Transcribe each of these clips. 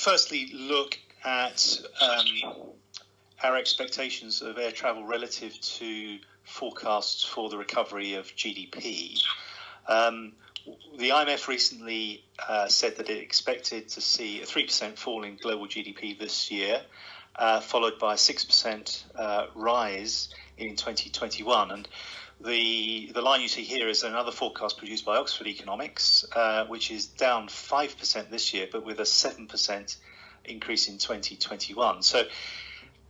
firstly look at our expectations of air travel relative to forecasts for the recovery of GDP. The IMF recently said that it expected to see a 3% fall in global GDP this year, followed by a 6% rise in 2021. And the line you see here is another forecast produced by Oxford Economics, which is down 5% this year, but with a 7% increase in 2021. So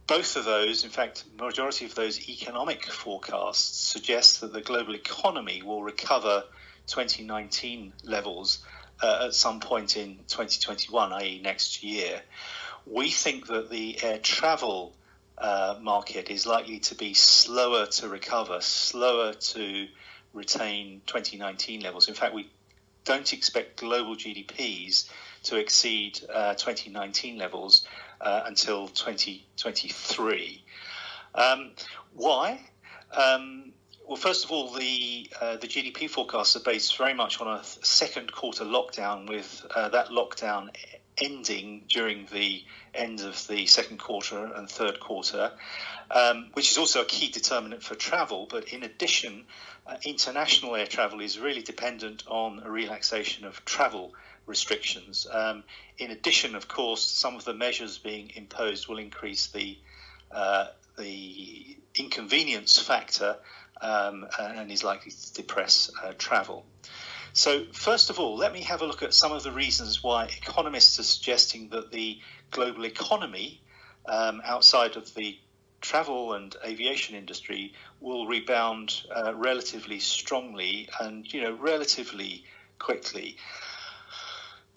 both of those, in fact, the majority of those economic forecasts suggest that the global economy will recover 2019 levels at some point in 2021, i.e. next year. We think that the air travel market is likely to be slower to recover, slower to retain 2019 levels. In fact, we don't expect global GDPs to exceed 2019 levels until 2023. Why? Well, first of all, the GDP forecasts are based very much on a second quarter lockdown, with that lockdown ending during the end of the second quarter and third quarter, which is also a key determinant for travel. But in addition, international air travel is really dependent on a relaxation of travel restrictions. In addition, of course, some of the measures being imposed will increase the inconvenience factor and is likely to depress travel. So first of all, let me have a look at some of the reasons why economists are suggesting that the global economy, outside of the travel and aviation industry, will rebound relatively strongly and, relatively quickly.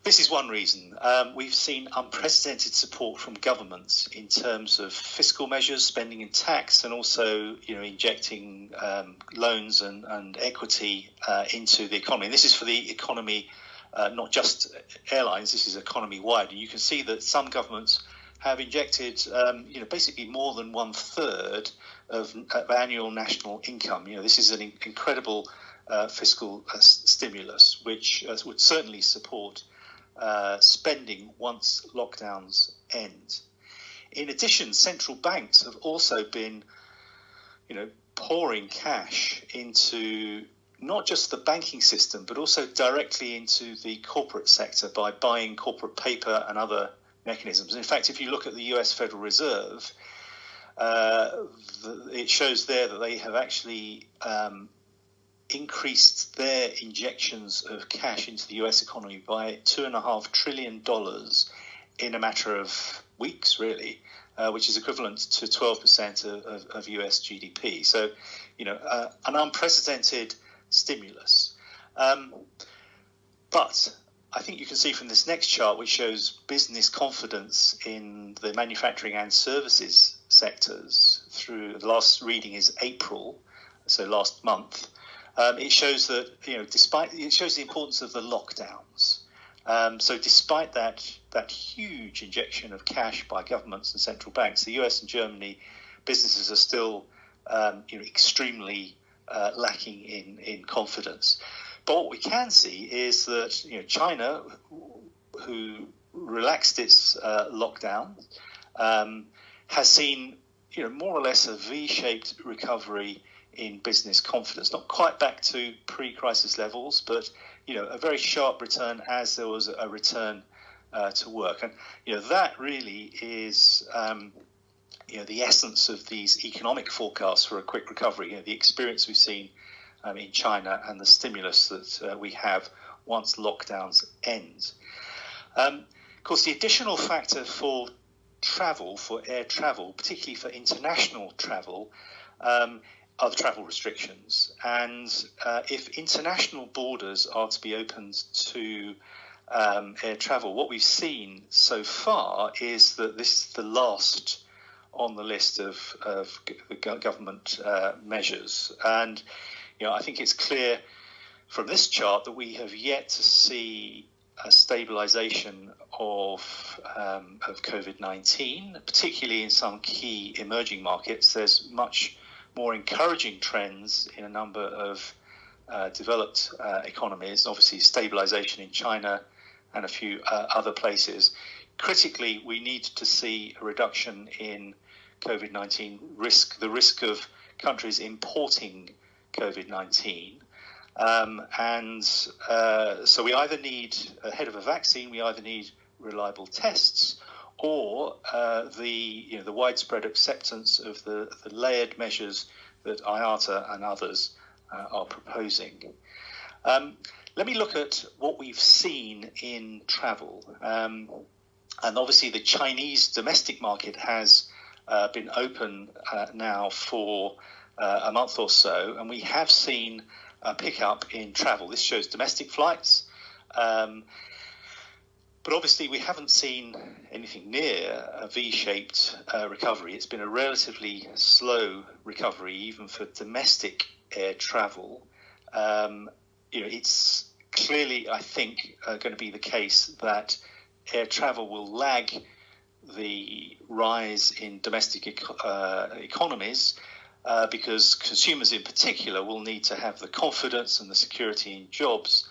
This is one reason. We've seen unprecedented support from governments in terms of fiscal measures, spending and tax, and also, injecting loans and equity into the economy. And this is for the economy, not just airlines. This is economy-wide. And you can see that some governments have injected, basically more than 1/3 of annual national income. This is an incredible fiscal stimulus, which would certainly support spending once lockdowns end. In addition, central banks have also been, pouring cash into not just the banking system, but also directly into the corporate sector by buying corporate paper and other mechanisms. In fact, if you look at the US Federal Reserve, it shows there that they have actually increased their injections of cash into the US economy by $2.5 trillion in a matter of weeks, really, which is equivalent to 12% of US GDP. So, an unprecedented stimulus. But I think you can see from this next chart, which shows business confidence in the manufacturing and services sectors through the last reading is April, so last month. It shows that, it shows the importance of the lockdowns. So despite that huge injection of cash by governments and central banks, the US and Germany businesses are still, extremely lacking in confidence. But what we can see is that, China, who relaxed its lockdown, has seen, more or less a V-shaped recovery in business confidence, not quite back to pre-crisis levels, but a very sharp return as there was a return to work. And that really is the essence of these economic forecasts for a quick recovery. The experience we've seen in China and the stimulus that we have once lockdowns end. Of course, the additional factor for travel, for air travel, particularly for international travel, are the travel restrictions. And if international borders are to be opened to air travel, what we've seen so far is that this is the last on the list of government measures. And, I think it's clear from this chart that we have yet to see a stabilization of COVID-19, particularly in some key emerging markets. There's much more encouraging trends in a number of developed economies, obviously stabilization in China and a few other places. critically, we need to see a reduction in COVID-19 risk, the risk of countries importing COVID-19. So we either need, ahead of a vaccine, we either need reliable tests, or the widespread acceptance of the layered measures that IATA and others are proposing. Let me look at what we've seen in travel. And obviously the Chinese domestic market has been open now for a month or so, and we have seen a pickup in travel. This shows domestic flights. But obviously we haven't seen anything near a V-shaped recovery. It's been a relatively slow recovery, even for domestic air travel. It's clearly, I think, going to be the case that air travel will lag the rise in domestic economies because consumers in particular will need to have the confidence and the security in jobs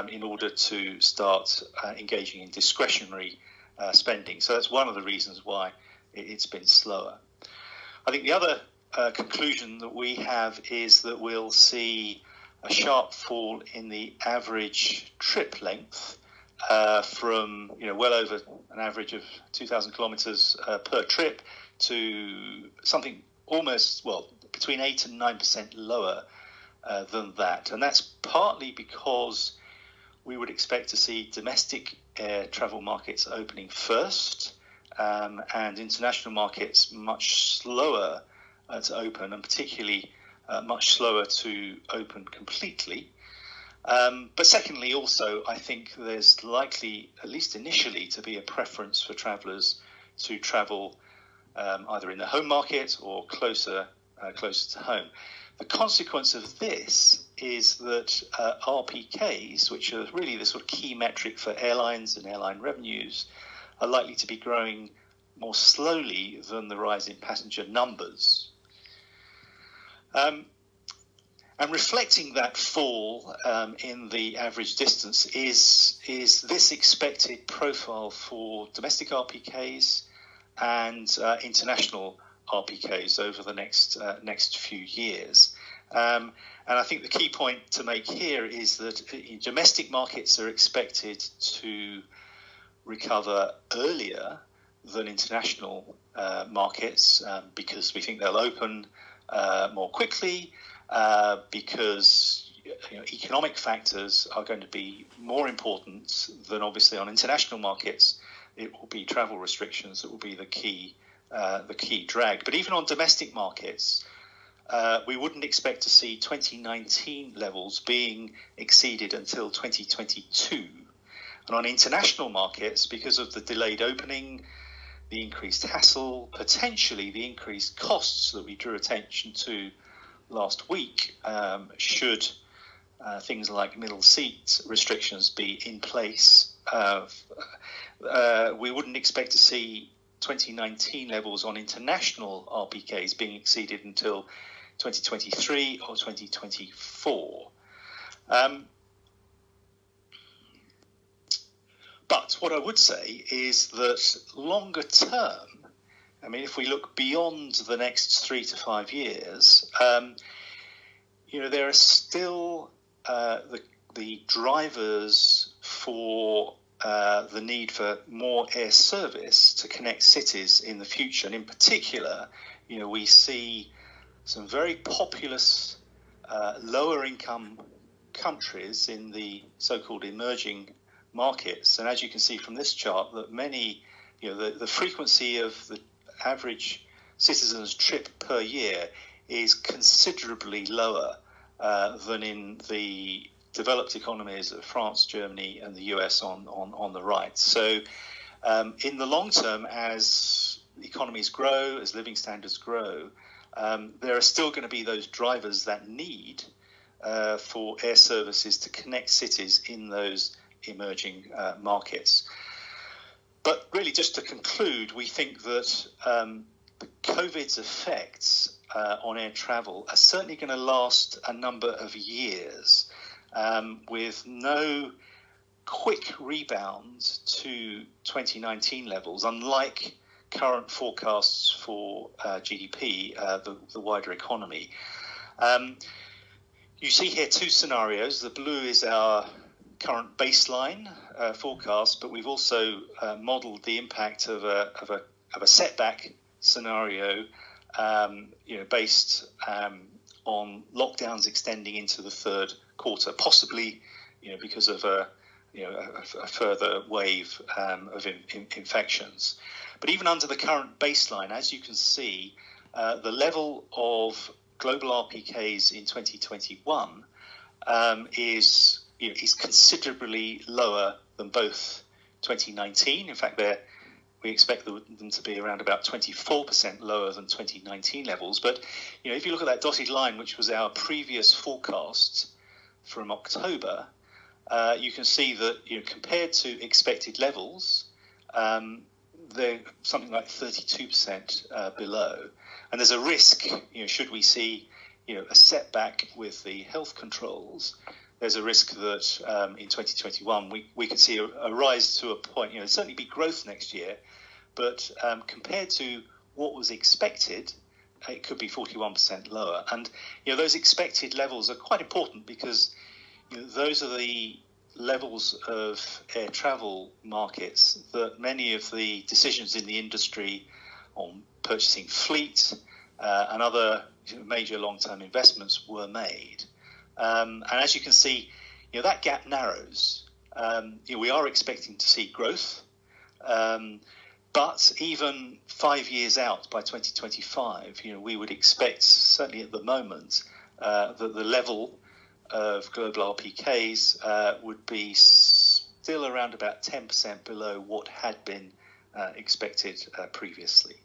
in order to start engaging in discretionary spending. So that's one of the reasons why it's been slower. I think the other conclusion that we have is that we'll see a sharp fall in the average trip length from well over an average of 2,000 kilometres per trip to something almost, between 8 and 9% lower than that. And that's partly because we would expect to see domestic air travel markets opening first and international markets much slower to open, and particularly much slower to open completely. But secondly, also, I think there's likely, at least initially, to be a preference for travellers to travel either in the home market or closer to home. The consequence of this is that RPKs, which are really the sort of key metric for airlines and airline revenues, are likely to be growing more slowly than the rise in passenger numbers. And reflecting that fall in the average distance is this expected profile for domestic RPKs and international RPKs over the next few years. And I think the key point to make here is that domestic markets are expected to recover earlier than international markets because we think they'll open more quickly, because economic factors are going to be more important than obviously on international markets. It will be travel restrictions that will be the key drag. But even on domestic markets, we wouldn't expect to see 2019 levels being exceeded until 2022. And on international markets, because of the delayed opening, the increased hassle, potentially the increased costs that we drew attention to last week, should things like middle seat restrictions be in place, we wouldn't expect to see 2019 levels on international RPKs being exceeded until 2023 or 2024. But what I would say is that longer term, I mean, if we look beyond the next 3 to 5 years, there are still the drivers for the need for more air service to connect cities in the future. And in particular, we see some very populous lower income countries in the so-called emerging markets. And as you can see from this chart, that many, the frequency of the average citizen's trip per year is considerably lower than in the developed economies of France, Germany, and the US on the right. So in the long term, as economies grow, as living standards grow, there are still going to be those drivers that need for air services to connect cities in those emerging markets. But really, just to conclude, we think that COVID's effects on air travel are certainly going to last a number of years, with no quick rebound to 2019 levels, unlike current forecasts for GDP, the wider economy. You see here two scenarios. The blue is our current baseline forecast, but we've also modelled the impact of a setback scenario, based on lockdowns extending into the third quarter, possibly, because of a further wave of infections. But even under the current baseline, as you can see, the level of global RPKs in 2021 is considerably lower than both 2019. In fact, we expect them to be around about 24% lower than 2019 levels. But if you look at that dotted line, which was our previous forecast from October, you can see that compared to expected levels, they're something like 32% below. And there's a risk, should we see a setback with the health controls, there's a risk that in 2021 we could see a rise to a point. There'll certainly be growth next year, but compared to what was expected, it could be 41% lower. And those expected levels are quite important because those are the levels of air travel markets that many of the decisions in the industry on purchasing fleet and other major long-term investments were made. And as you can see, that gap narrows. We are expecting to see growth, but even 5 years out, by 2025, we would expect, certainly at the moment, that the level of global RPKs would be still around about 10% below what had been expected previously.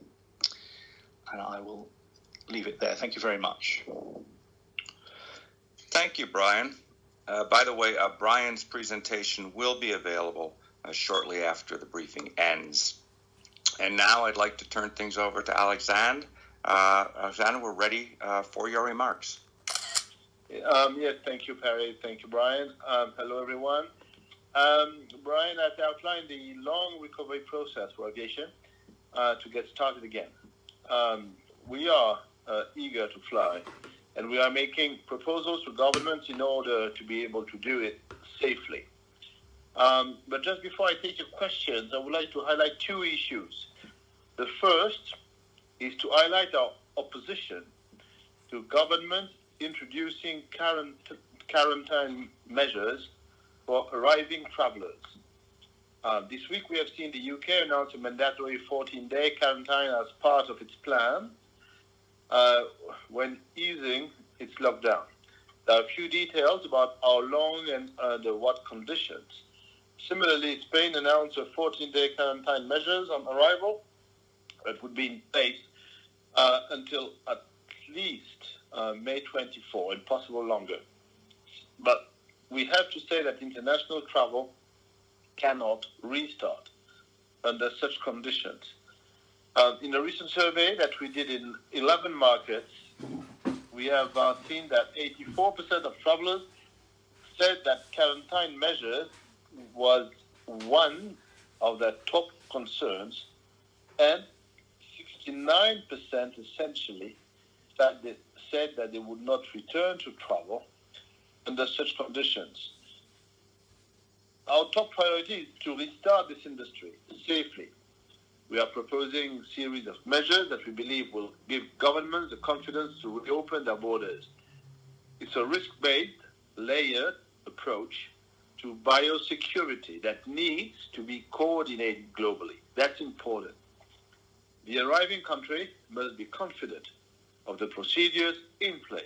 And I will leave it there. Thank you very much. Thank you, Brian. By the way, Brian's presentation will be available shortly after the briefing ends. And now I'd like to turn things over to Alexandre. Alexandre, we're ready for your remarks. Yes, thank you, Perry. Thank you, Brian. Hello, everyone. Brian has outlined the long recovery process for aviation to get started again. We are eager to fly, and we are making proposals to governments in order to be able to do it safely. But just before I take your questions, I would like to highlight two issues. The first is to highlight our opposition to governments introducing quarantine measures for arriving travelers. This week we have seen the UK announce a mandatory 14-day quarantine as part of its plan when easing its lockdown. There are a few details about how long and under what conditions. Similarly, Spain announced a 14-day quarantine measures on arrival that would be in place until at least May 24, and possible longer. But we have to say that international travel cannot restart under such conditions. In a recent survey that we did in 11 markets, we have seen that 84% of travelers said that quarantine measures was one of their top concerns, and 69% essentially said that they would not return to travel under such conditions. Our top priority is to restart this industry safely. We are proposing a series of measures that we believe will give governments the confidence to reopen their borders. It's a risk-based, layered approach to biosecurity that needs to be coordinated globally. That's important. The arriving country must be confident of the procedures in place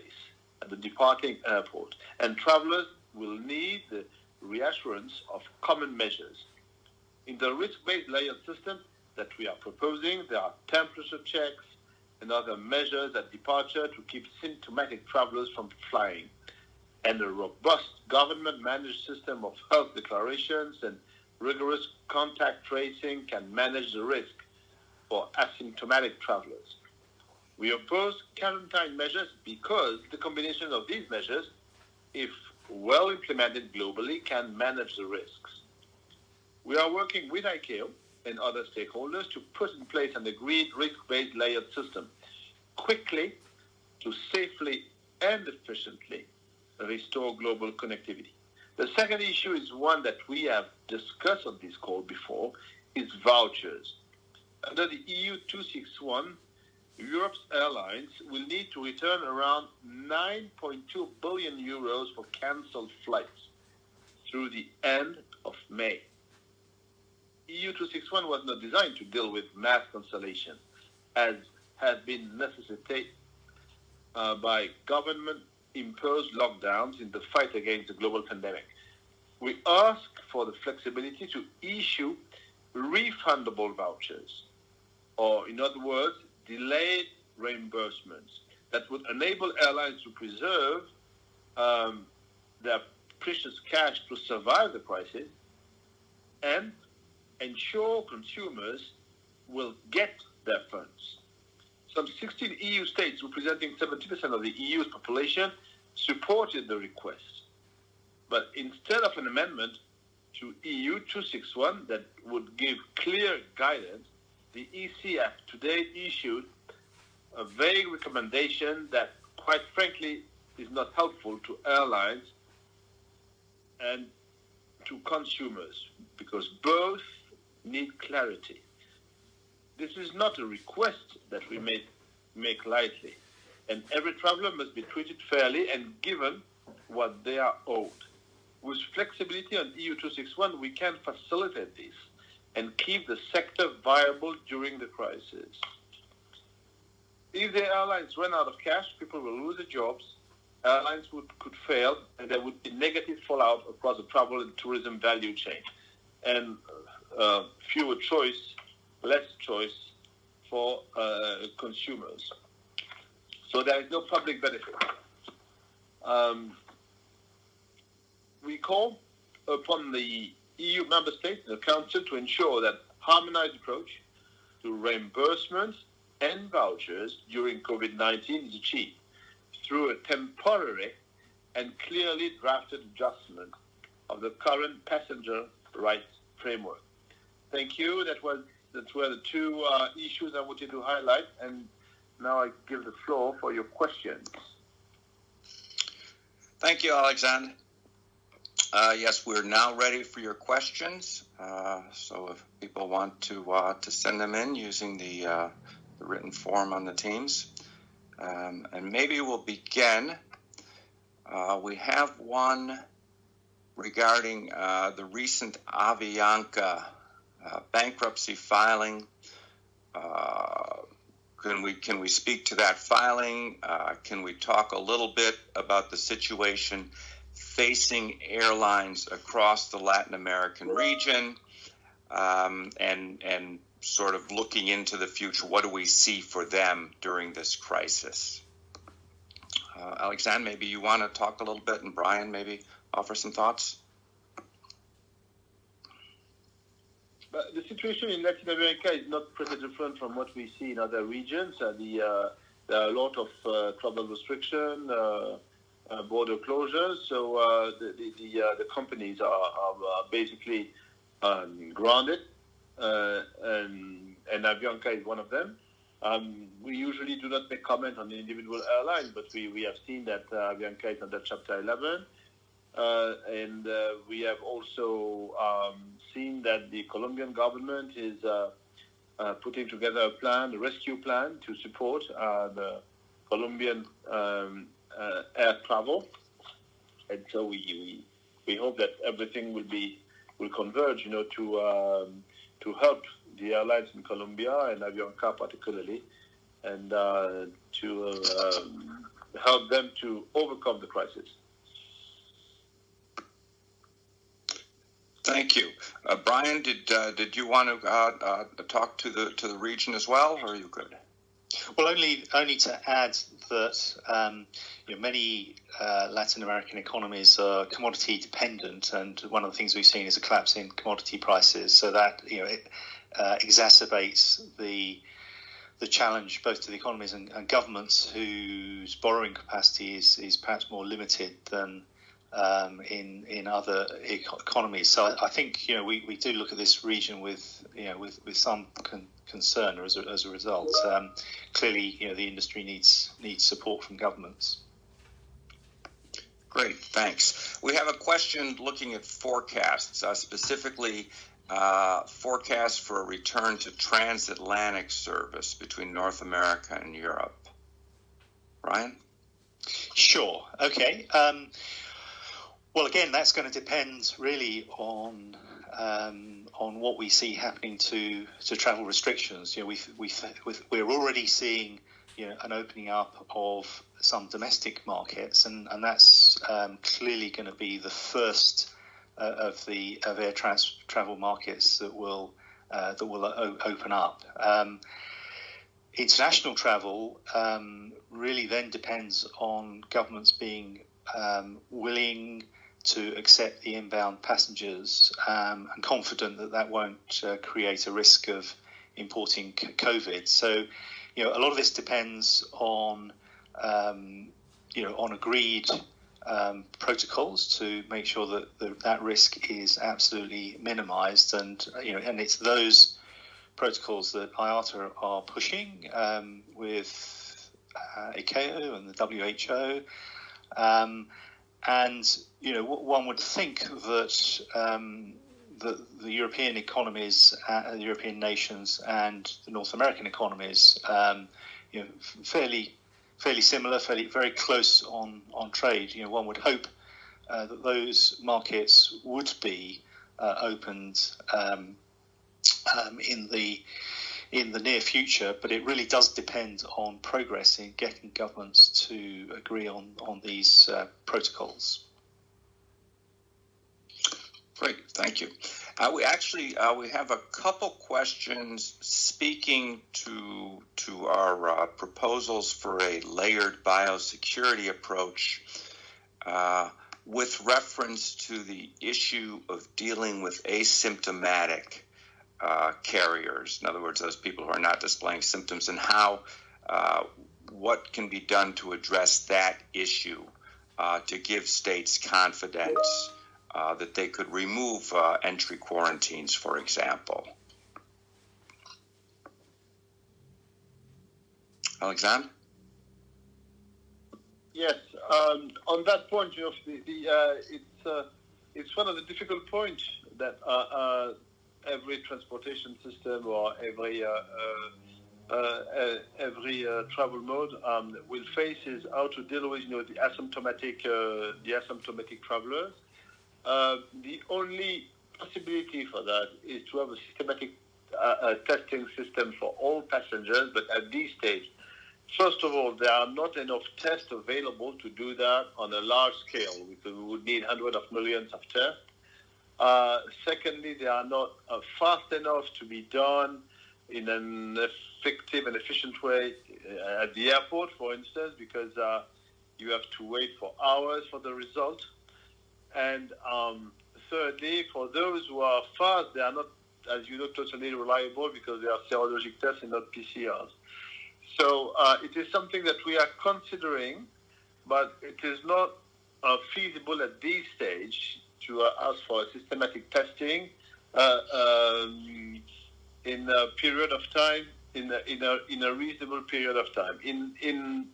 at the departing airport, and travelers will need the reassurance of common measures. In the risk-based layered system that we are proposing, there are temperature checks and other measures at departure to keep symptomatic travelers from flying, and a robust government-managed system of health declarations and rigorous contact tracing can manage the risk for asymptomatic travelers. We oppose quarantine measures because the combination of these measures, if well implemented globally, can manage the risks. We are working with ICAO and other stakeholders to put in place an agreed risk-based layered system quickly to safely and efficiently restore global connectivity. The second issue is one that we have discussed on this call before, is vouchers. Under the EU 261, Europe's airlines will need to return around 9.2 billion euros for cancelled flights through the end of May. EU 261 was not designed to deal with mass cancellation, as has been necessitated by government-imposed lockdowns in the fight against the global pandemic. We ask for the flexibility to issue refundable vouchers, or in other words, delayed reimbursements that would enable airlines to preserve their precious cash to survive the crisis and ensure consumers will get their funds. Some 16 EU states, representing 70% of the EU's population, supported the request. But instead of an amendment to EU 261 that would give clear guidance, the EC has today issued a vague recommendation that, quite frankly, is not helpful to airlines and to consumers, because both need clarity. This is not a request that we make lightly, and every traveler must be treated fairly and given what they are owed. With flexibility on EU 261, we can facilitate this and keep the sector viable during the crisis. If the airlines run out of cash, people will lose their jobs, airlines could fail, and there would be negative fallout across the travel and tourism value chain, and fewer choice, less choice for consumers. So there is no public benefit. We call upon the EU member states and the Council to ensure that harmonized approach to reimbursements and vouchers during COVID-19 is achieved through a temporary and clearly drafted adjustment of the current passenger rights framework. Thank you. That were the two issues I wanted to highlight, and now I give the floor for your questions. Thank you, Alexandre. Yes, we're now ready for your questions. So if people want to send them in using the written form on the Teams, and maybe we'll begin. We have one regarding the recent Avianca bankruptcy filing. Can we speak to that filing? Can we talk a little bit about the situation facing airlines across the Latin American region, and sort of looking into the future? What do we see for them during this crisis? Alexandre, maybe you want to talk a little bit, and Brian maybe offer some thoughts? But the situation in Latin America is not pretty different from what we see in other regions. There are a lot of travel restriction, border closures. So the companies are basically grounded, and Avianca is one of them. We usually do not make comment on the individual airline, but we have seen that Avianca is under Chapter 11. And we have also seen that the Colombian government is putting together a rescue plan to support the Colombian air travel. And so we hope that everything will converge, to help the airlines in Colombia and Avianca particularly, and to help them to overcome the crisis. Thank you, Brian. Did you want to talk to the region as well, or are you good? Well, only to add that many Latin American economies are commodity dependent, and one of the things we've seen is a collapse in commodity prices. So that it exacerbates the challenge both to the economies and governments whose borrowing capacity is perhaps more limited than in other economies. So I think we do look at this region with some concern as a result. Clearly, the industry needs support from governments. Great, thanks. We have a question looking at forecasts, specifically forecasts for a return to transatlantic service between North America and Europe. Brian? Sure. Okay. Well, again, that's going to depend really on what we see happening to travel restrictions. We're already seeing an opening up of some domestic markets, and that's clearly going to be the first of air travel markets that will open up. International travel really then depends on governments being willing to accept the inbound passengers and confident that won't create a risk of importing COVID. So, a lot of this depends on agreed protocols to make sure that that risk is absolutely minimised, and it's those protocols that IATA are pushing with ICAO and the WHO. One would think that the European economies, the European nations, and the North American economies, fairly similar, very close on trade. One would hope that those markets would be opened in the near future, but it really does depend on progress in getting governments to agree on these protocols. Great, thank you. We have a couple questions speaking to our proposals for a layered biosecurity approach with reference to the issue of dealing with asymptomatic carriers. In other words, those people who are not displaying symptoms, and how what can be done to address that issue to give states confidence that they could remove entry quarantines, for example. Alexandre? Yes, on that point, it's one of the difficult points that every transportation system or every travel mode will face, is how to deal with the asymptomatic travelers. The only possibility for that is to have a systematic testing system for all passengers, but at this stage, first of all, there are not enough tests available to do that on a large scale, because we would need hundreds of millions of tests. Secondly, they are not fast enough to be done in an effective and efficient way at the airport, for instance, because you have to wait for hours for the result. And thirdly, for those who are fast, they are not, as you know, totally reliable, because they are serologic tests and not PCRs. So it is something that we are considering, but it is not feasible at this stage to ask for a systematic testing in a period of time, in a reasonable period of time. In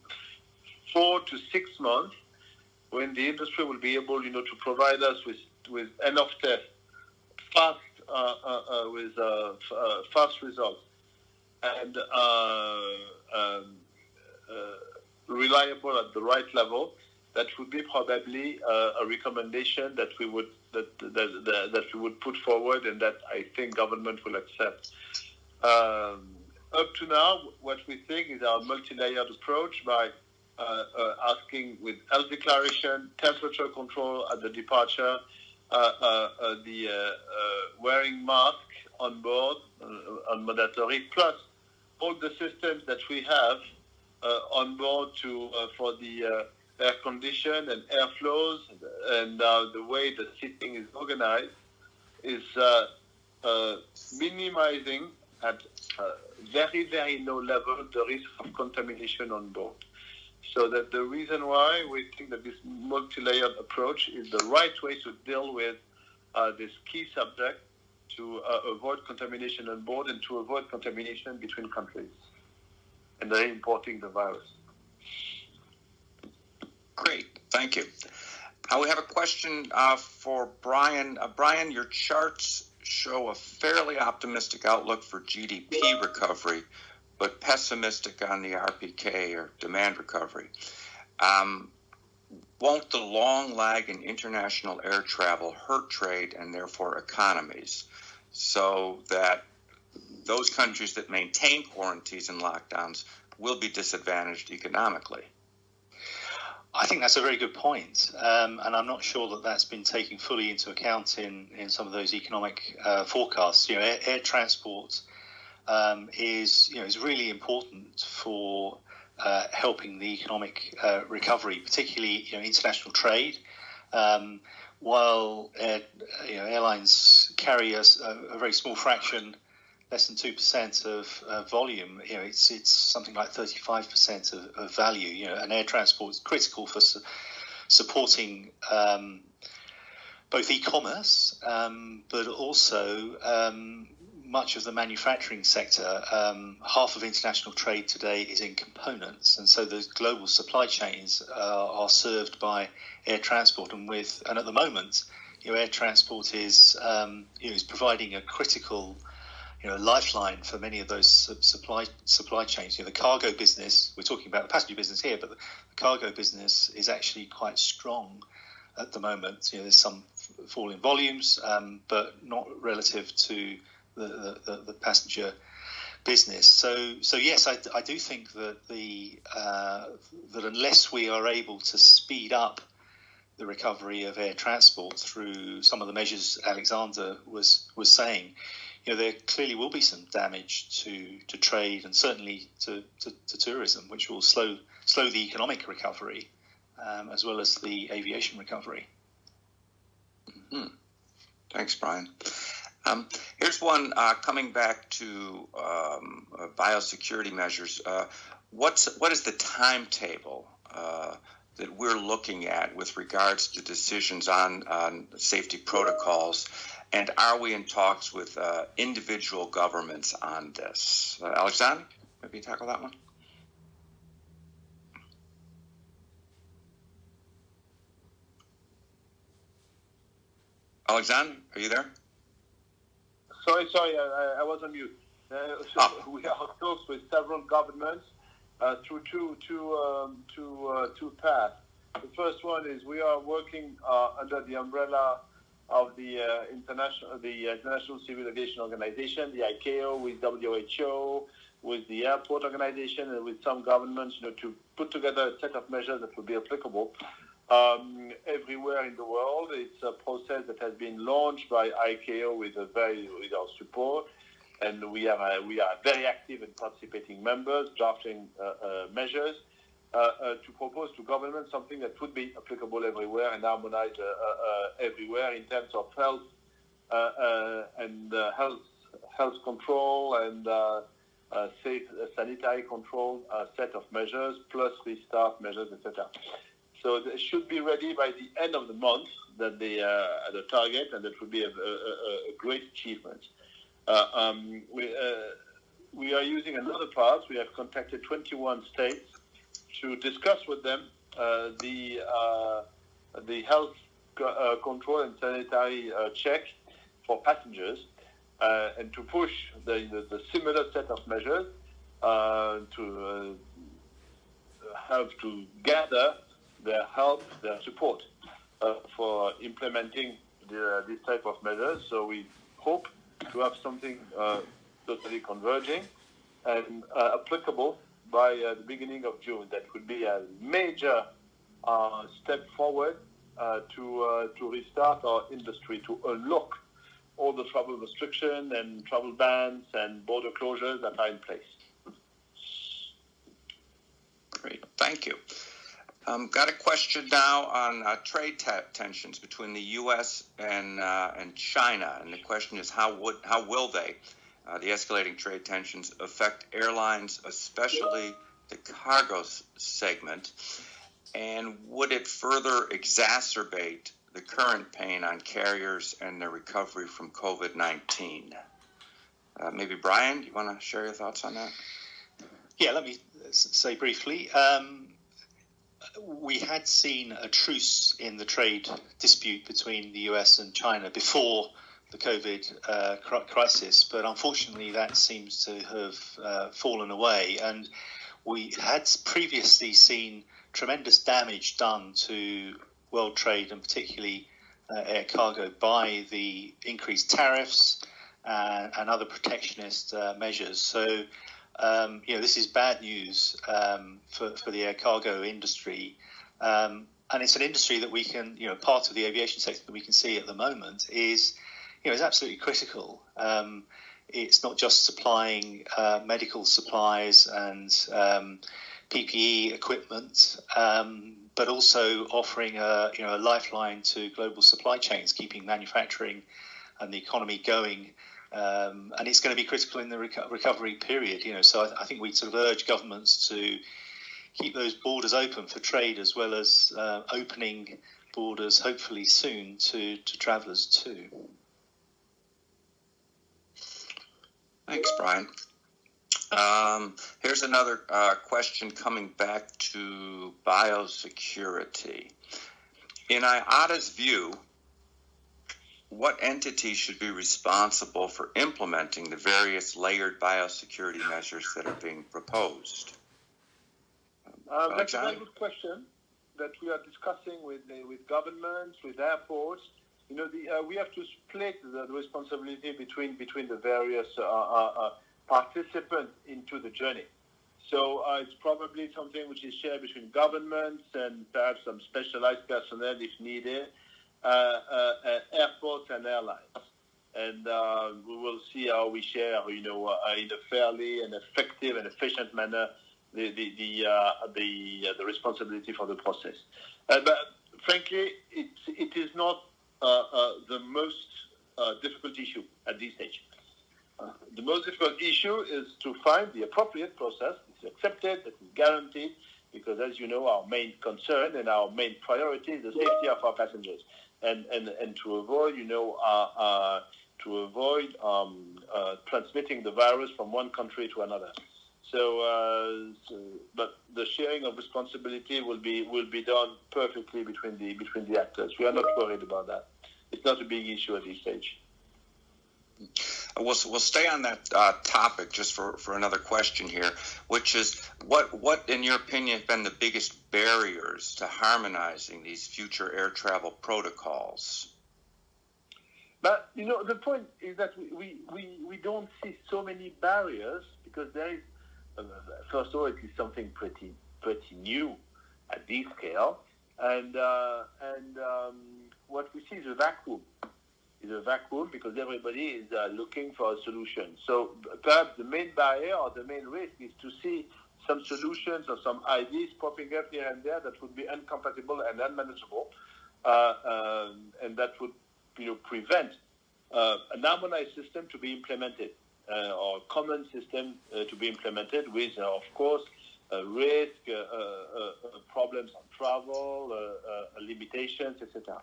4 to 6 months, when the industry will be able, to provide us with enough tests, fast results, and reliable at the right level, that would be probably a recommendation that we would put forward, and that I think government will accept. Up to now, what we think is our multi-layered approach by asking with health declaration, temperature control at the departure, the wearing mask on board, on mandatory, plus all the systems that we have on board for the air condition and airflows, and the way the seating is organized, is minimizing at very, very low level the risk of contamination on board. So that the reason why we think that this multi-layered approach is the right way to deal with this key subject, to avoid contamination on board and to avoid contamination between countries and they're importing the virus. Great, thank you. We have a question for Brian. Brian, your charts show a fairly optimistic outlook for GDP recovery, but pessimistic on the RPK, or demand recovery. Won't the long lag in international air travel hurt trade and therefore economies, so that those countries that maintain quarantines and lockdowns will be disadvantaged economically? I think that's a very good point, and I'm not sure that that's been taken fully into account in some of those economic forecasts. Air transport is really important for helping the economic recovery, particularly international trade. While airlines carry a very small fraction, less than 2% of volume, it's something like 35% of value. And air transport is critical for supporting both e-commerce, but also much of the manufacturing sector. Half of international trade today is in components, and so the global supply chains are served by air transport. And at the moment, air transport is providing a critical lifeline for many of those supply chains. The cargo business, we're talking about the passenger business here, but the cargo business is actually quite strong at the moment. There's some fall in volumes, but not relative to the passenger business. So yes, I do think that that unless we are able to speed up the recovery of air transport through some of the measures Alexandre was saying, there clearly will be some damage to trade and certainly to tourism, which will slow the economic recovery as well as the aviation recovery. Mm-hmm. Thanks, Brian. Here's one coming back to biosecurity measures. What is the timetable that we're looking at with regards to decisions on safety protocols? And are we in talks with individual governments on this? Alexandre, maybe tackle that one. Alexandre, are you there? Sorry, I was on mute. We are talks with several governments through two paths. The first one is we are working under the umbrella of the International Civil Aviation Organization, the ICAO, with WHO, with the airport organization, and with some governments, to put together a set of measures that will be applicable everywhere in the world. It's a process that has been launched by ICAO with our support, and we are very active and participating members, drafting measures to propose to government something that would be applicable everywhere and harmonized everywhere in terms of health and health control and safe sanitary control set of measures, plus restart measures, etc. So they should be ready by the end of the month, that the target, and that would be a great achievement. We are using another path. We have contacted 21 states to discuss with them the health control and sanitary check for passengers, and to push the similar set of measures to help to gather their help, their support for implementing this type of measures. So we hope to have something totally converging and applicable by the beginning of June. That would be a major step forward to restart our industry, to unlock all the travel restrictions and travel bans and border closures that are in place. Great, thank you. Got a question now on trade tensions between the U.S. and China, and the question is how will they, the escalating trade tensions, affect airlines, especially the cargo segment, and would it further exacerbate the current pain on carriers and their recovery from COVID-19? Maybe Brian, you want to share your thoughts on that? Yeah, let me say briefly. We had seen a truce in the trade dispute between the US and China before the COVID crisis, but unfortunately that seems to have fallen away. And we had previously seen tremendous damage done to world trade and particularly air cargo by the increased tariffs and other protectionist measures. So, this is bad news for the air cargo industry. And it's an industry that we can, part of the aviation sector that we can see at the moment is absolutely critical. It's not just supplying medical supplies and PPE equipment, but also offering a lifeline to global supply chains, keeping manufacturing and the economy going. And it's going to be critical in the recovery period. So I think we sort of urge governments to keep those borders open for trade, as well as opening borders, hopefully soon, to travellers too. Thanks, Brian. Here's another question coming back to biosecurity. In IATA's view, what entity should be responsible for implementing the various layered biosecurity measures that are being proposed? That's a very good question that we are discussing with governments, with airports. We have to split the responsibility between the various participants into the journey. So it's probably something which is shared between governments and perhaps some specialized personnel if needed, airports and airlines. And we will see how we share, in a fairly and effective and efficient manner the responsibility for the process. But frankly, it is not the most difficult issue at this stage. The most difficult issue is to find the appropriate process that's accepted, that is guaranteed, because as you know, our main concern and our main priority is the safety of our passengers, and to avoid, transmitting the virus from one country to another. But the sharing of responsibility will be done perfectly between the actors. We are not worried about that. It's not a big issue at this stage. We'll stay on that topic just for another question here, which is what in your opinion have been the biggest barriers to harmonizing these future air travel protocols? But the point is that we don't see so many barriers, because there is first of all, it is something pretty new at this scale, and what we see is a vacuum. Because everybody is looking for a solution. So perhaps the main barrier or the main risk is to see some solutions or some ideas popping up here and there that would be incompatible and unmanageable, and that would prevent an harmonized system to be implemented, or a common system to be implemented with, of course, risk, problems on travel, limitations, etc.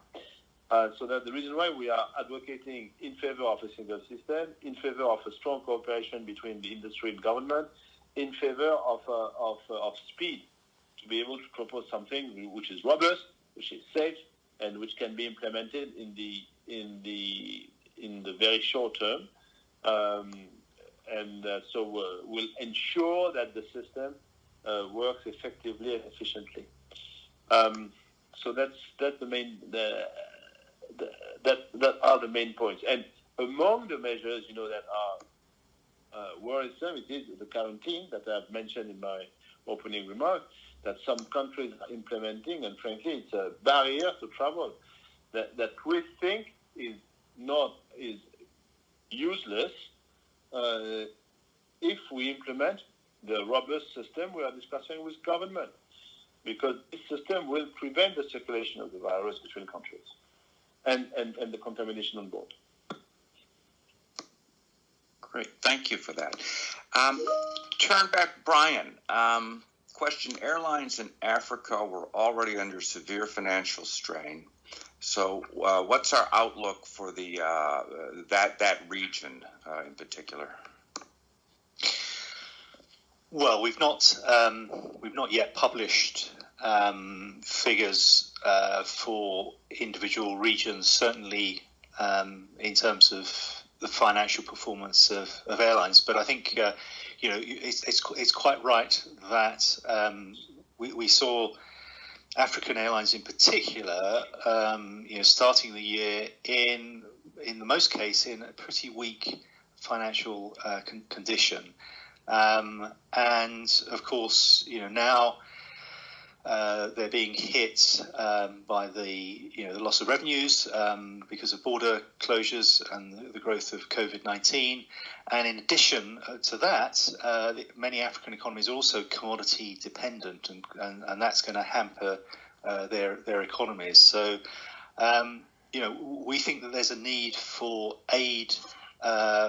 So that's the reason why we are advocating in favor of a single system, in favor of a strong cooperation between the industry and government, in favor of speed, to be able to propose something which is robust, which is safe, and which can be implemented in the very short term, so we'll ensure that the system works effectively and efficiently. So that's the main. That are the main points. And among the measures, that are worrisome, it is the quarantine that I've mentioned in my opening remarks, that some countries are implementing, and frankly, it's a barrier to travel that we think is useless if we implement the robust system we are discussing with government, because this system will prevent the circulation of the virus between countries. And the contamination on board. Great, thank you for that. Turn back, Brian. question, airlines in Africa were already under severe financial strain. So what's our outlook for the that region in particular? Well, we've not yet published figures for individual regions, certainly in terms of the financial performance of airlines. But I think it's quite right that we saw African airlines in particular, starting the year in the most case in a pretty weak financial condition. And of course, now they're being hit by the loss of revenues because of border closures and the growth of COVID-19. And in addition to that, many African economies are also commodity dependent, and that's going to hamper their economies. So, we think that there's a need for aid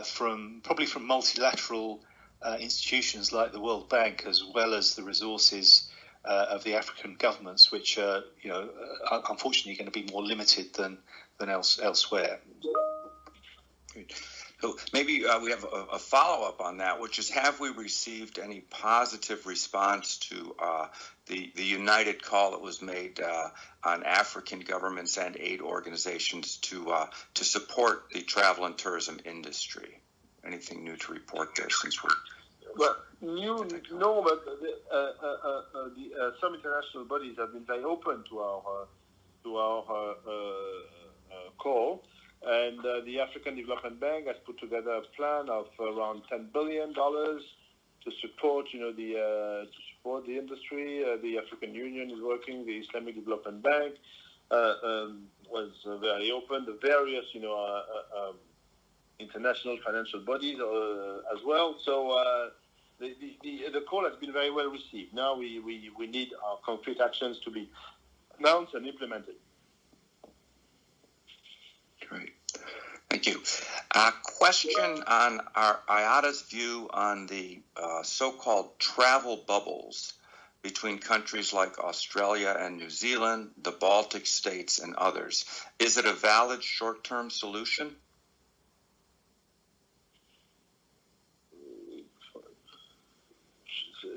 from multilateral institutions like the World Bank, as well as the resources of the African governments, which are, unfortunately, going to be more limited than elsewhere. So maybe we have a follow-up on that, which is, have we received any positive response to the united call that was made on African governments and aid organizations to support the travel and tourism industry? Anything new to report there since we're... Well, but some international bodies have been very open to our call, and the African Development Bank has put together a plan of around $10 billion to support, to support the industry. The African Union is working. The Islamic Development Bank was very open. The various, international financial bodies as well. So the call has been very well received. Now we need our concrete actions to be announced and implemented. Great. Thank you. A question on our IATA's view on the so-called travel bubbles between countries like Australia and New Zealand, the Baltic states, and others. Is it a valid short-term solution?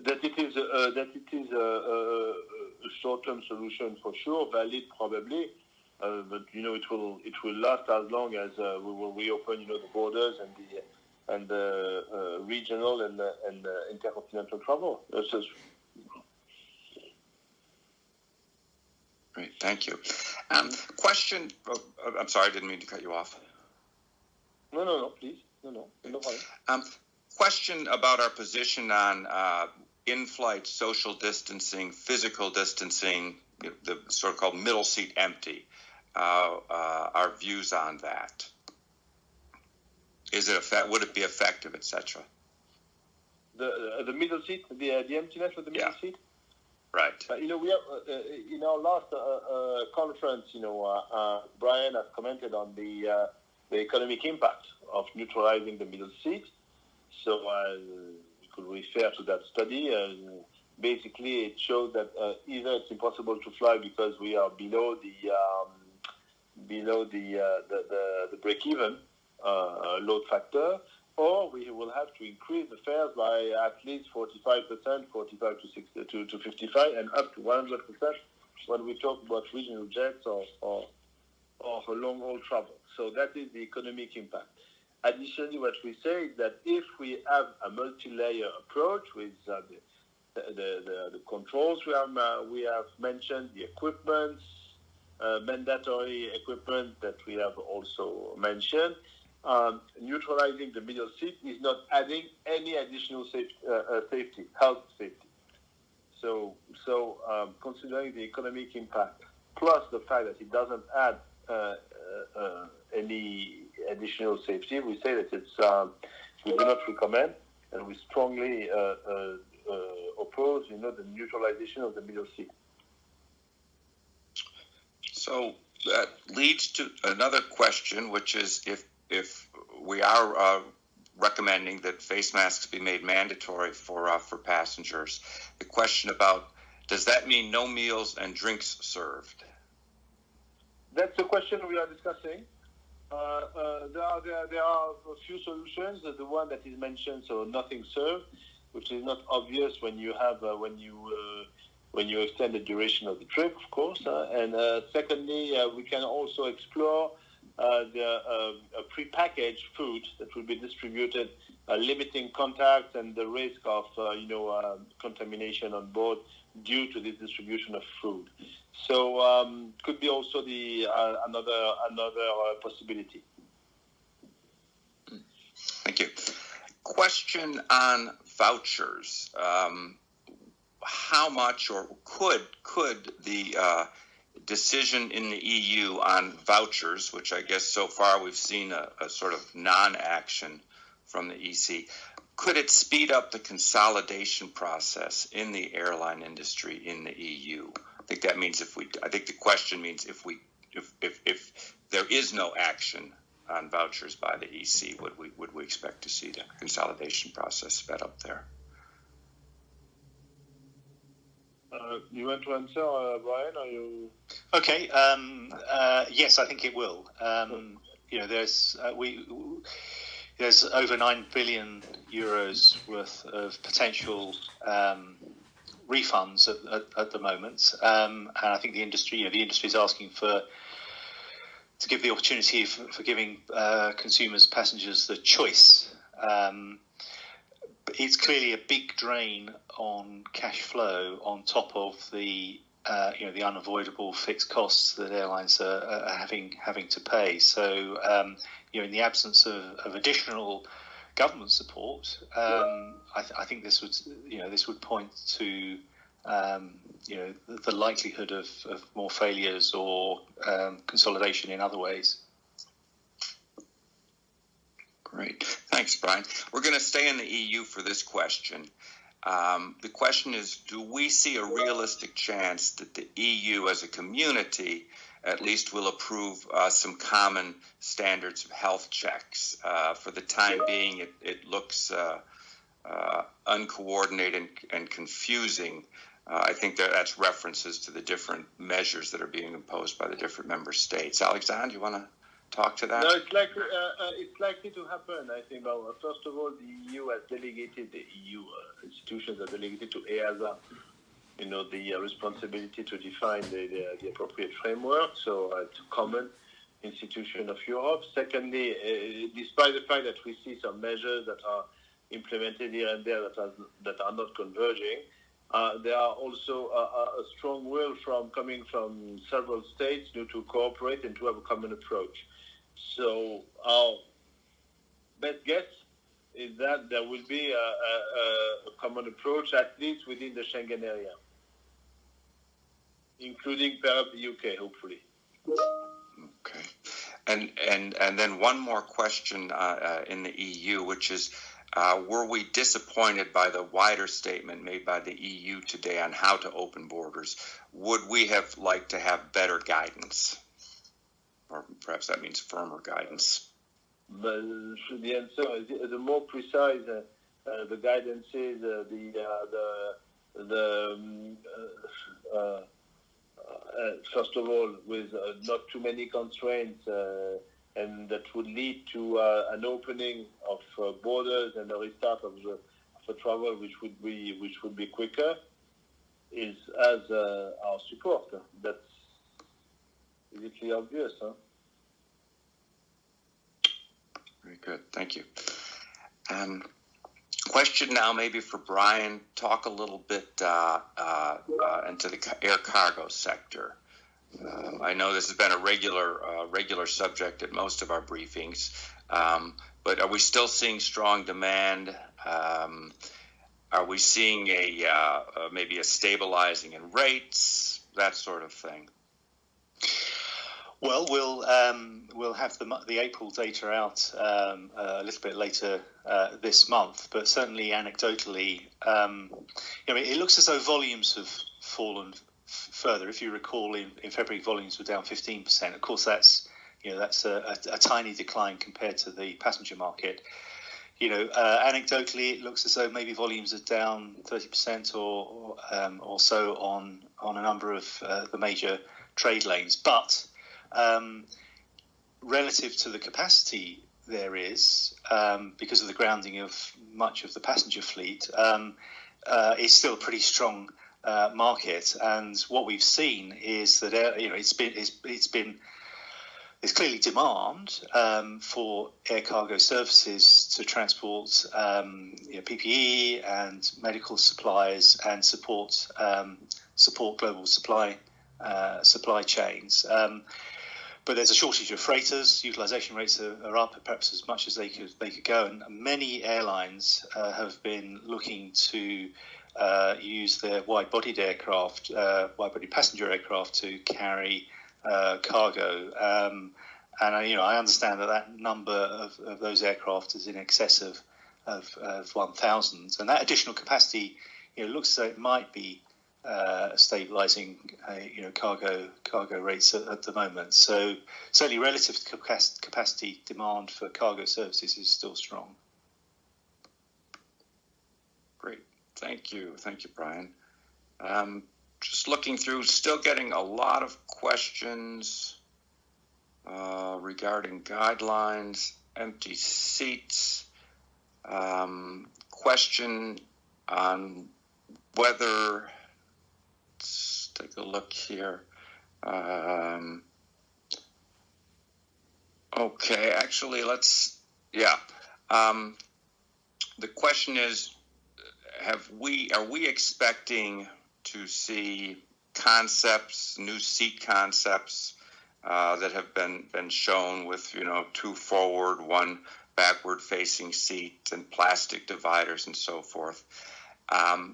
That it is a short-term solution for sure, valid probably, but it will last as long as we will reopen the borders and the regional and intercontinental travel. Great, thank you. Question. I'm sorry, I didn't mean to cut you off. No, please. No problem. Question about our position on in-flight social distancing, physical distancing, the so-called middle seat empty. Our views on that. Would it be effective, etc.? The middle seat, the emptiness of the middle seat. Right. We have in our last conference, Brian has commented on the economic impact of neutralizing the middle seat. So you could refer to that study. Basically, it showed that either it's impossible to fly because we are below the break-even load factor, or we will have to increase the fares by at least 45%, 45 to 55, and up to 100% when we talk about regional jets or long-haul travel. So that is the economic impact. Additionally, what we say is that if we have a multi-layer approach with the controls we have mentioned, the equipment, mandatory equipment that we have also mentioned, neutralizing the middle seat is not adding any additional health safety. So considering the economic impact, plus the fact that it doesn't add any additional safety, we say that we do not recommend, and we strongly oppose, the neutralization of the middle seat. So that leads to another question, which is if we are recommending that face masks be made mandatory for passengers. The question about, does that mean no meals and drinks served? That's the question we are discussing. There are a few solutions. The one that is mentioned, so nothing served, which is not obvious when you have when you extend the duration of the trip, of course. And secondly, we can also explore the prepackaged food that will be distributed, limiting contact and the risk of contamination on board due to this distribution of food. So could be also the another possibility. Thank you. Question on vouchers. How much, or could the decision in the EU on vouchers, which I guess so far we've seen a sort of non-action from the EC, could it speed up the consolidation process in the airline industry in the EU? I think that means I think the question means if there is no action on vouchers by the EC, would we expect to see the consolidation process sped up there? You want to answer, Brian? Or you? Okay. Yes, I think it will. There's over €9 billion worth of potential refunds at the moment, and I think the industry is asking to give the opportunity for giving passengers the choice. It's clearly a big drain on cash flow on top of the the unavoidable fixed costs that airlines are having to pay. So in the absence of additional government support, I think this would point to the likelihood of more failures or consolidation in other ways. Great. Thanks, Brian. We're going to stay in the EU for this question. The question is, do we see a realistic chance that the EU as a community at least will approve some common standards of health checks? For the time being, it looks uncoordinated and confusing. I think that's references to the different measures that are being imposed by the different member states. Alexandre, you want to talk to that? No, it's likely to happen. I think. First of all, the EU has delegated, the EU institutions are delegated to EASA, the responsibility to define the appropriate framework. So it's a common institution of Europe. Secondly, despite the fact that we see some measures that are implemented here and there that are not converging, there are also a strong will coming from several states to cooperate and to have a common approach. So our best guess is that there will be a common approach, at least within the Schengen area, including perhaps the UK, hopefully. Okay. And then one more question in the EU, which is, were we disappointed by the wider statement made by the EU today on how to open borders? Would we have liked to have better guidance? Or perhaps that means firmer guidance. But the answer is, the more precise the guidance is, first of all, with not too many constraints, and that would lead to an opening of borders and a restart of travel, which would be quicker, is as our support. That's basically obvious, huh? Very good, thank you. Question now maybe for Brian. Talk a little bit into the air cargo sector. I know this has been a regular subject at most of our briefings, but are we still seeing strong demand? Are we seeing maybe a stabilizing in rates, that sort of thing? Well, we'll have the April data out a little bit later this month, but certainly anecdotally, it looks as though volumes have fallen further. If you recall, in February, volumes were down 15%. Of course, that's a tiny decline compared to the passenger market. Anecdotally, it looks as though maybe volumes are down 30% or so on a number of the major trade lanes. But relative to the capacity there is, because of the grounding of much of the passenger fleet, it's still a pretty strong market. And what we've seen is that there's clearly demand for air cargo services to transport PPE and medical supplies and support global supply chains. But there's a shortage of freighters. Utilization rates are up perhaps as much as they could go, and many airlines have been looking to use their wide-body passenger aircraft to carry cargo. And I understand that number of those aircraft is in excess of 1,000, and that additional capacity looks as though it might be stabilizing cargo rates at the moment. So certainly relative to capacity, demand for cargo services is still strong. Great. Thank you, Brian. Just looking through, still getting a lot of questions regarding guidelines, empty seats, question on whether, let's take a look here. Okay, actually, the question is, are we expecting to see new seat concepts that have been shown with, 2 forward, 1 backward facing seat and plastic dividers and so forth,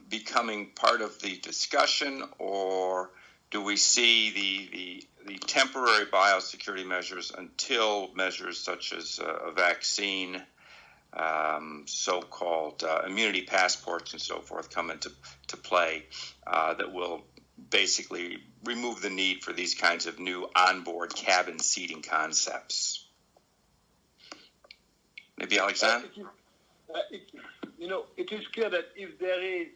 becoming part of the discussion, or do we see the temporary biosecurity measures until measures such as a vaccine, so-called immunity passports and so forth come into play that will basically remove the need for these kinds of new onboard cabin seating concepts? Maybe Alexandre? It is clear that if there is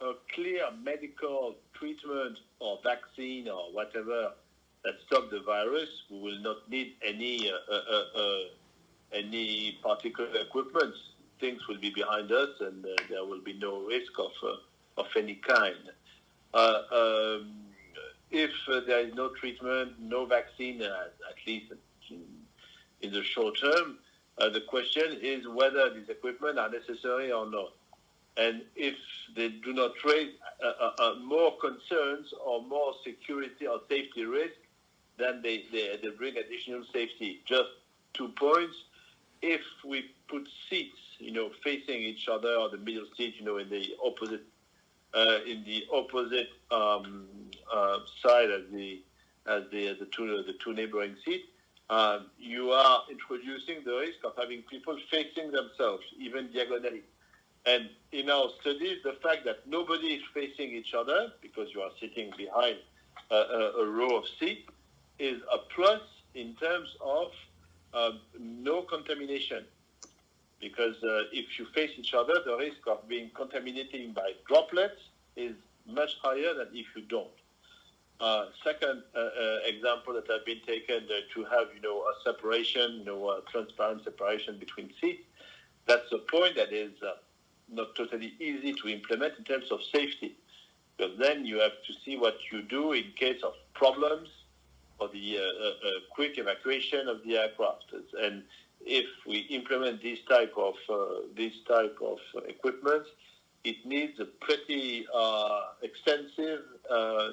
a clear medical treatment or vaccine or whatever that stops the virus, we will not need any particular equipment. Things will be behind us, and there will be no risk of any kind. If there is no treatment, no vaccine, at least in the short term, the question is whether these equipment are necessary or not. And if they do not raise more concerns or more security or safety risk, then they bring additional safety. Just 2 points. If we put seats, facing each other, or the middle seat, in the opposite side as the two neighboring seats, you are introducing the risk of having people facing themselves, even diagonally. And in our studies, the fact that nobody is facing each other because you are sitting behind a row of seats is a plus in terms of no contamination. Because if you face each other, the risk of being contaminated by droplets is much higher than if you don't. Second example that have been taken to have, a separation, a transparent separation between seats. That's a point that is not totally easy to implement in terms of safety, because then you have to see what you do in case of problems or the quick evacuation of the aircraft. And if we implement this type of equipment, it needs a pretty extensive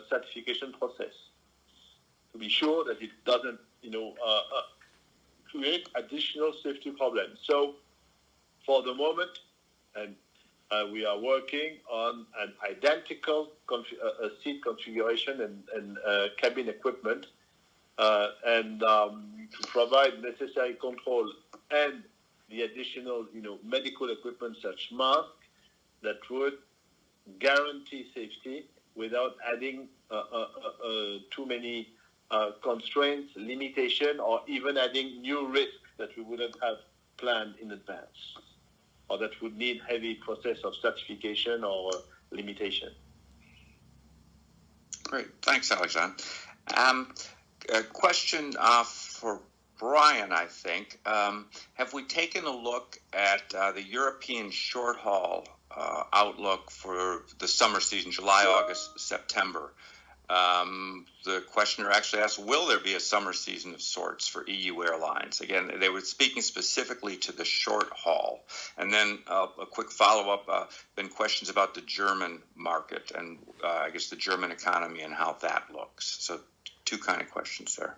certification process to be sure that it doesn't, create additional safety problems. So, for the moment, and we are working on an identical seat configuration and cabin equipment, and to provide necessary control and the additional, medical equipment such masks that would guarantee safety without adding too many constraints, limitation, or even adding new risks that we wouldn't have planned in advance. or that would need heavy process of certification or limitation. Great. Thanks, Alexandre. A question for Brian, I think. Have we taken a look at the European short-haul outlook for the summer season, July, August, September? The questioner actually asked, will there be a summer season of sorts for EU airlines? Again, they were speaking specifically to the short haul. And then a quick follow-up, then questions about the German market and I guess the German economy and how that looks. So two kind of questions there.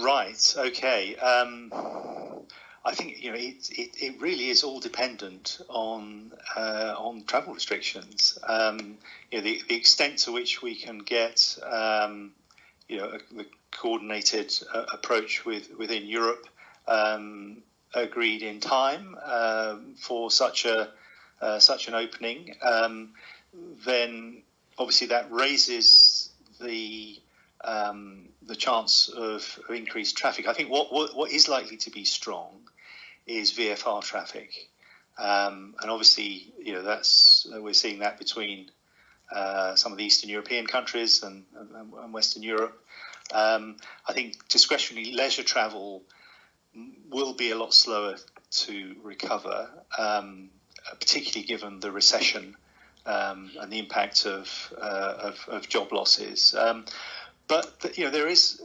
Right. Okay. I think it really is all dependent on travel restrictions. The extent to which we can get a coordinated approach within Europe agreed in time for such an opening, then obviously that raises the chance of increased traffic. I think what is likely to be strong is VFR traffic, and obviously we're seeing that between some of the Eastern European countries and Western Europe. I think discretionary leisure travel will be a lot slower to recover, particularly given the recession and the impact of job losses. But there is,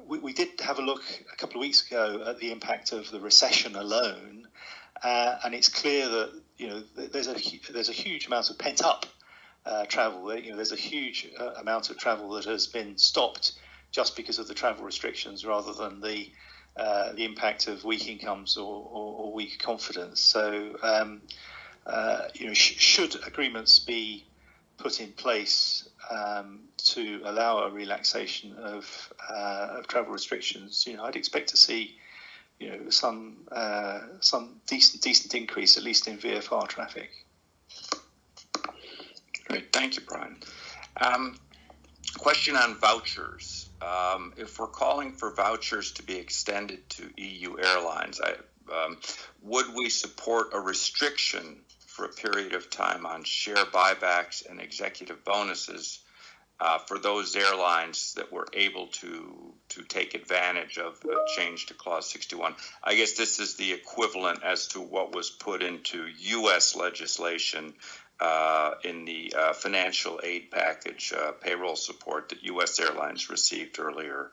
we did have a look a couple of weeks ago at the impact of the recession alone, and it's clear that there's a huge amount of pent up travel. There's a huge amount of travel that has been stopped just because of the travel restrictions, rather than the impact of weak incomes or weak confidence. So, should agreements be put in place to allow a relaxation of travel restrictions, I'd expect to see, some decent increase, at least in VFR traffic. Great, thank you, Brian. Question on vouchers. If we're calling for vouchers to be extended to EU airlines, would we support a restriction for a period of time on share buybacks and executive bonuses for those airlines that were able to take advantage of a change to Clause 61? I guess this is the equivalent as to what was put into U.S. legislation in the financial aid package, payroll support that U.S. airlines received earlier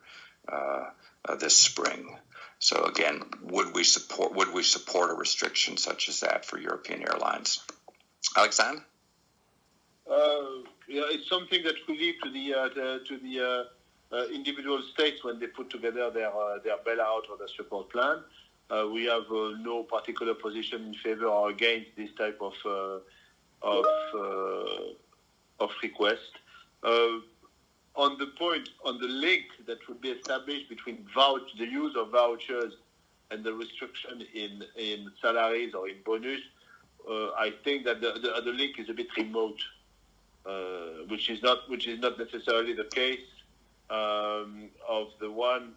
this spring. So again, would we support a restriction such as that for European airlines? Alexandre? It's something that we leave to the individual states when they put together their bailout or their support plan. We have no particular position in favor or against this type of request. On the link that would be established between the use of vouchers and the restriction in salaries or in bonus, I think that the link is a bit remote, which is not necessarily the case of the one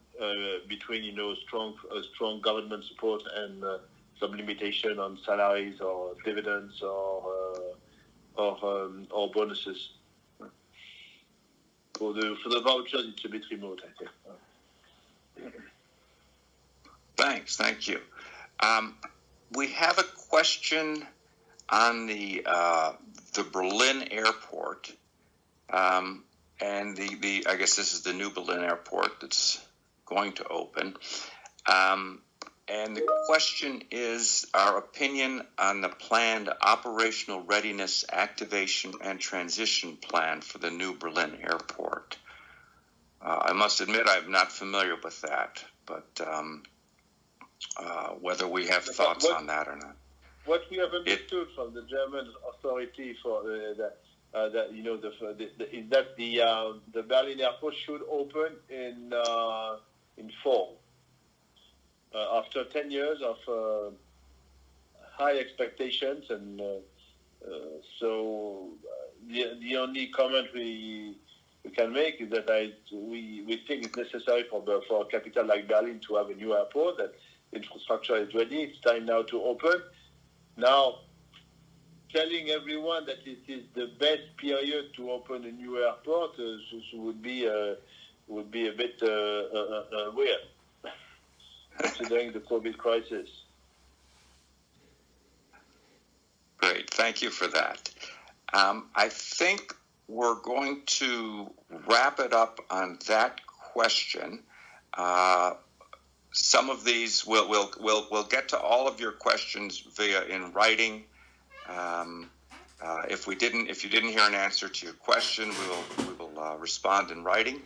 between strong government support and some limitation on salaries or dividends or bonuses. For the vouchers, it's a bit remote, I think. Thanks. Thank you. We have a question on the Berlin airport, and I guess this is the new Berlin airport that's going to open. And the question is our opinion on the planned operational readiness, activation, and transition plan for the new Berlin airport. I must admit I'm not familiar with that, but whether we have thoughts on that or not. What we have understood from the German authority for is that the Berlin airport should open in fall. After 10 years of high expectations, and so the only comment we can make is that we think it's necessary for a capital like Berlin to have a new airport that infrastructure is ready. It's time now to open. Now, telling everyone that it is the best period to open a new airport would be a bit weird, considering the COVID crisis. Great, thank you for that. I think we're going to wrap it up on that question. Some of these we'll get to all of your questions in writing. If you didn't hear an answer to your question, we will respond in writing.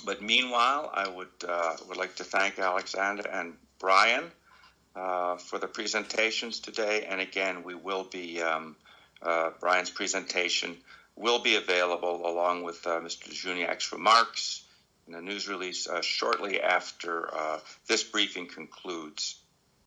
But meanwhile, I would like to thank Alexandre and Brian for the presentations today. And again, we will be Brian's presentation will be available along with Mr. Juniac's remarks in a news release shortly after this briefing concludes.